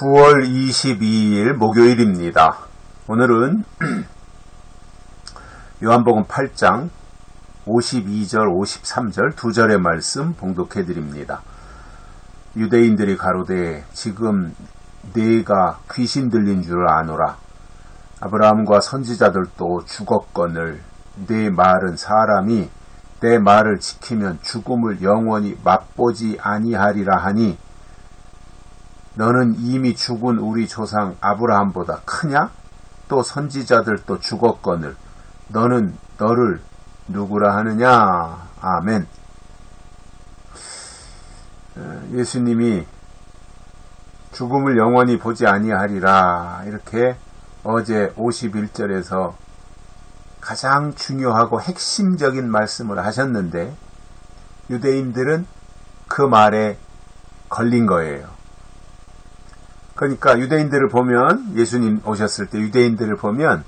9월 22일 목요일입니다. 오늘은 요한복음 8장 52절 53절 두 절의 말씀 봉독해 드립니다. 유대인들이 가로되 지금 네가 귀신 들린 줄 아노라. 아브라함과 선지자들도 죽었거늘 네 말은 사람이 내 말을 지키면 죽음을 영원히 맛보지 아니하리라 하니 너는 이미 죽은 우리 조상 아브라함보다 크냐? 또 선지자들도 죽었거늘 너는 너를 누구라 하느냐? 아멘. 예수님이 죽음을 영원히 보지 아니하리라 이렇게 어제 51절에서 가장 중요하고 핵심적인 말씀을 하셨는데 유대인들은 그 말에 걸린 거예요. 그러니까 유대인들을 보면 예수님 오셨을 때 유대인들을 보면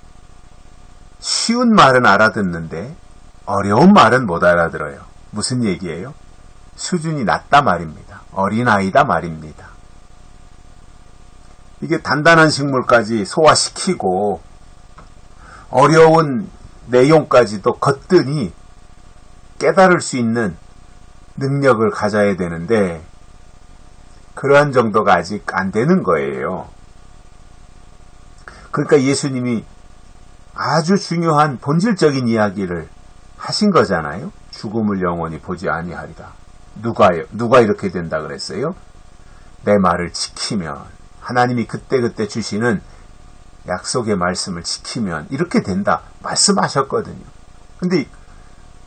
쉬운 말은 알아듣는데 어려운 말은 못 알아들어요. 무슨 얘기예요? 수준이 낮다 말입니다. 어린아이다 말입니다. 이게 단단한 식물까지 소화시키고 어려운 내용까지도 걷더니 깨달을 수 있는 능력을 가져야 되는데 그러한 정도가 아직 안 되는 거예요. 그러니까 예수님이 아주 중요한 본질적인 이야기를 하신 거잖아요. 죽음을 영원히 보지 아니하리라. 누가 이렇게 된다 그랬어요? 내 말을 지키면 하나님이 그때그때 주시는 약속의 말씀을 지키면 이렇게 된다 말씀하셨거든요. 근데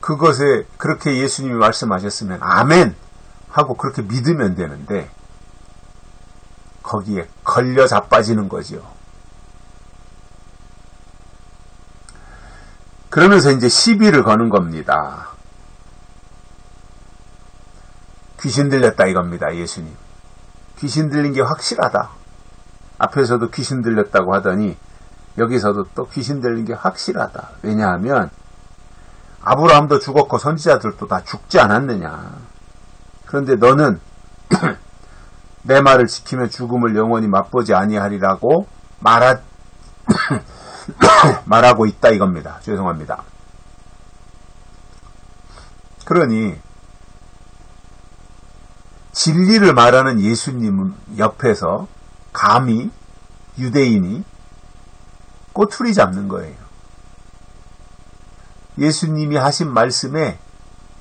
그것에 그렇게 예수님이 말씀하셨으면 아멘 하고 그렇게 믿으면 되는데 거기에 걸려 자빠지는 거죠. 그러면서 이제 시비를 거는 겁니다. 귀신 들렸다 이겁니다. 예수님. 귀신 들린 게 확실하다. 앞에서도 귀신 들렸다고 하더니 여기서도 또 귀신 들린 게 확실하다. 왜냐하면 아브라함도 죽었고 선지자들도 다 죽지 않았느냐. 그런데 너는 내 말을 지키면 죽음을 영원히 맛보지 아니하리라고 말하고 있다 이겁니다. 죄송합니다. 그러니 진리를 말하는 예수님 옆에서 감히 유대인이 꼬투리 잡는 거예요. 예수님이 하신 말씀에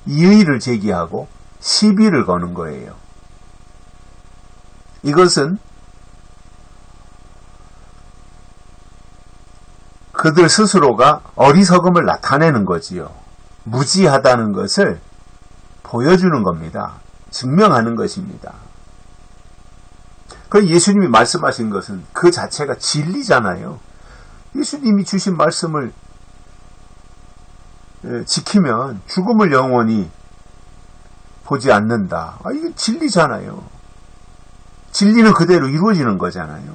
이의를 제기하고 시비를 거는 거예요. 이것은 그들 스스로가 어리석음을 나타내는 거지요. 무지하다는 것을 보여주는 겁니다. 증명하는 것입니다. 그 예수님이 말씀하신 것은 그 자체가 진리잖아요. 예수님이 주신 말씀을 지키면 죽음을 영원히 보지 않는다. 이게 진리잖아요. 진리는 그대로 이루어지는 거잖아요.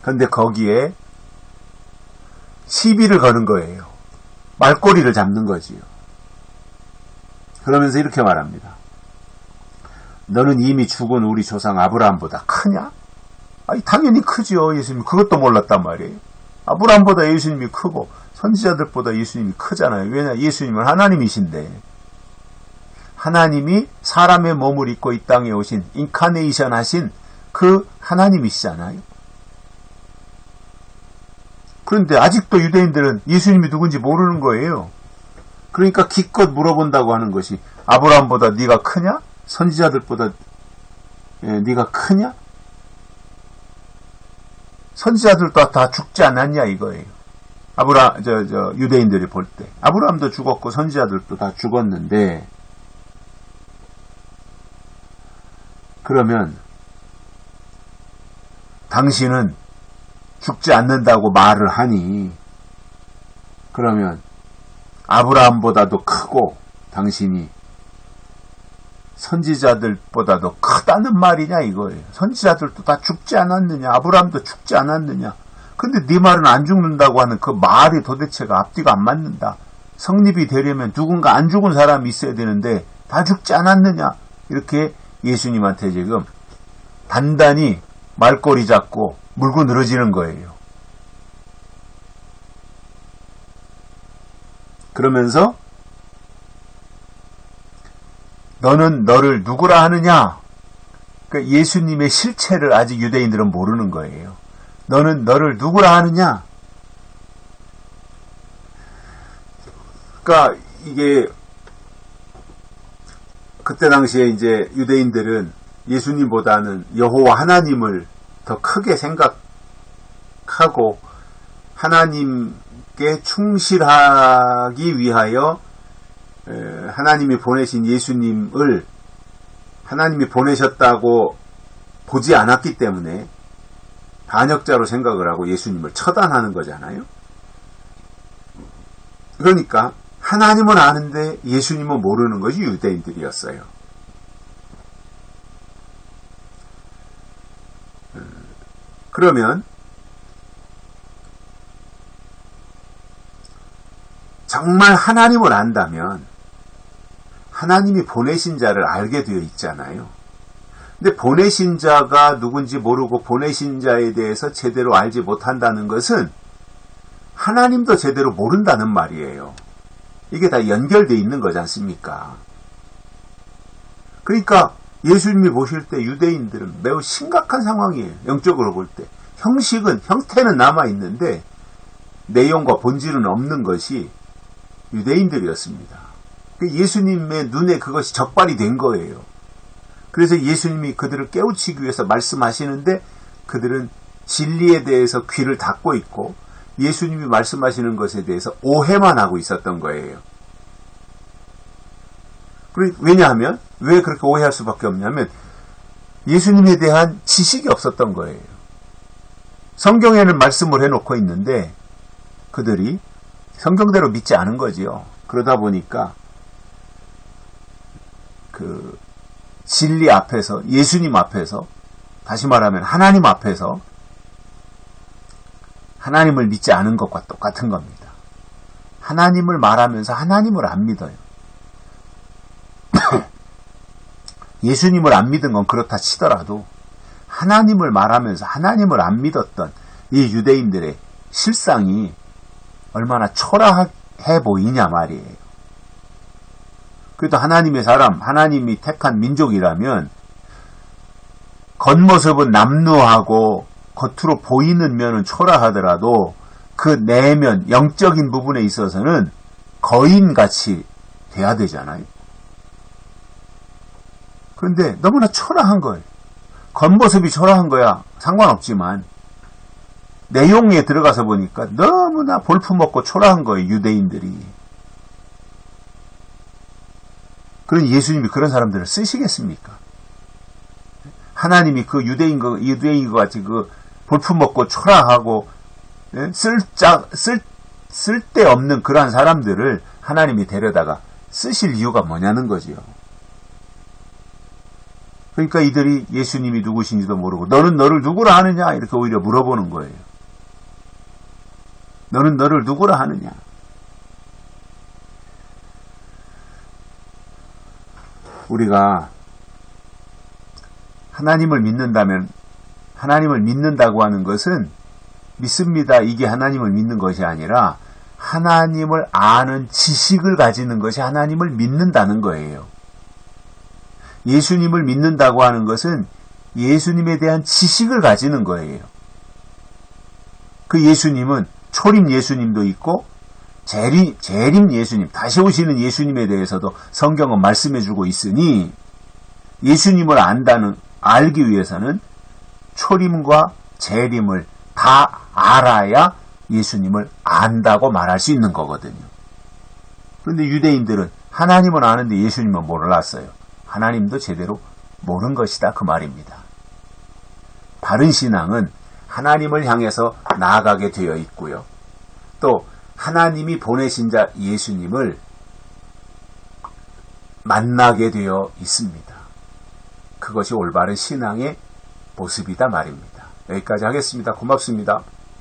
그런데 거기에 시비를 거는 거예요. 말꼬리를 잡는 거지요. 그러면서 이렇게 말합니다. 너는 이미 죽은 우리 조상 아브라함보다 크냐? 당연히 크죠. 예수님이 그것도 몰랐단 말이에요. 아브라함보다 예수님이 크고 선지자들보다 예수님이 크잖아요. 왜냐? 예수님은 하나님이신데 하나님이 사람의 몸을 입고 이 땅에 오신 인카네이션 하신 그 하나님이시잖아요. 그런데 아직도 유대인들은 예수님이 누군지 모르는 거예요. 그러니까 기껏 물어본다고 하는 것이 아브라함보다 네가 크냐? 선지자들보다 네가 크냐? 선지자들도 다 죽지 않았냐 이거예요. 유대인들이 볼 때 아브라함도 죽었고 선지자들도 다 죽었는데 그러면 당신은 죽지 않는다고 말을 하니 그러면 아브라함보다도 크고 당신이 선지자들보다도 크다는 말이냐 이거예요. 선지자들도 다 죽지 않았느냐? 아브라함도 죽지 않았느냐? 근데 네 말은 안 죽는다고 하는 그 말이 도대체가 앞뒤가 안 맞는다. 성립이 되려면 누군가 안 죽은 사람이 있어야 되는데 다 죽지 않았느냐? 이렇게 예수님한테 지금 단단히 말꼬리 잡고 물고 늘어지는 거예요. 그러면서 너는 너를 누구라 하느냐? 그러니까 예수님의 실체를 아직 유대인들은 모르는 거예요. 너는 너를 누구라 하느냐? 그러니까 이게 그때 당시에 이제 유대인들은 예수님보다는 여호와 하나님을 더 크게 생각하고 하나님께 충실하기 위하여 하나님이 보내신 예수님을 하나님이 보내셨다고 보지 않았기 때문에 반역자로 생각을 하고 예수님을 처단하는 거잖아요. 그러니까 하나님은 아는데 예수님은 모르는 것이 유대인들이었어요. 그러면 정말 하나님을 안다면 하나님이 보내신 자를 알게 되어 있잖아요. 근데 보내신 자가 누군지 모르고 보내신 자에 대해서 제대로 알지 못한다는 것은 하나님도 제대로 모른다는 말이에요. 이게 다 연결되어 있는 거지 않습니까? 그러니까 예수님이 보실 때 유대인들은 매우 심각한 상황이에요. 영적으로 볼 때. 형태는 남아있는데 내용과 본질은 없는 것이 유대인들이었습니다. 예수님의 눈에 그것이 적발이 된 거예요. 그래서 예수님이 그들을 깨우치기 위해서 말씀하시는데 그들은 진리에 대해서 귀를 닫고 있고 예수님이 말씀하시는 것에 대해서 오해만 하고 있었던 거예요. 왜냐하면 왜 그렇게 오해할 수밖에 없냐면 예수님에 대한 지식이 없었던 거예요. 성경에는 말씀을 해놓고 있는데 그들이 성경대로 믿지 않은 거지요. 그러다 보니까 그 진리 앞에서 예수님 앞에서 다시 말하면 하나님 앞에서 하나님을 믿지 않은 것과 똑같은 겁니다. 하나님을 말하면서 하나님을 안 믿어요. 예수님을 안 믿은 건 그렇다 치더라도 하나님을 말하면서 하나님을 안 믿었던 이 유대인들의 실상이 얼마나 초라해 보이냐 말이에요. 그래도 하나님의 사람, 하나님이 택한 민족이라면 겉모습은 남루하고 겉으로 보이는 면은 초라하더라도 그 내면, 영적인 부분에 있어서는 거인같이 돼야 되잖아요. 그런데 너무나 초라한 거예요. 겉모습이 초라한 거야 상관없지만 내용에 들어가서 보니까 너무나 볼품없고 초라한 거예요. 유대인들이. 그럼 예수님이 그런 사람들을 쓰시겠습니까? 하나님이 그 유대인 것 같이 그 볼품없고 초라하고 쓸데없는 그러한 사람들을 하나님이 데려다가 쓰실 이유가 뭐냐는 거지요. 그러니까 이들이 예수님이 누구신지도 모르고 너는 너를 누구라 하느냐 이렇게 오히려 물어보는 거예요. 너는 너를 누구라 하느냐. 우리가 하나님을 믿는다면 하나님을 믿는다고 하는 것은 믿습니다. 이게 하나님을 믿는 것이 아니라 하나님을 아는 지식을 가지는 것이 하나님을 믿는다는 거예요. 예수님을 믿는다고 하는 것은 예수님에 대한 지식을 가지는 거예요. 그 예수님은 초림 예수님도 있고 재림 예수님, 다시 오시는 예수님에 대해서도 성경은 말씀해주고 있으니 예수님을 알기 위해서는 초림과 재림을 다 알아야 예수님을 안다고 말할 수 있는 거거든요. 그런데 유대인들은 하나님은 아는데 예수님은 몰랐어요. 하나님도 제대로 모른 것이다 그 말입니다. 바른 신앙은 하나님을 향해서 나아가게 되어 있고요. 또 하나님이 보내신 자 예수님을 만나게 되어 있습니다. 그것이 올바른 신앙의 모습이다 말입니다. 여기까지 하겠습니다. 고맙습니다.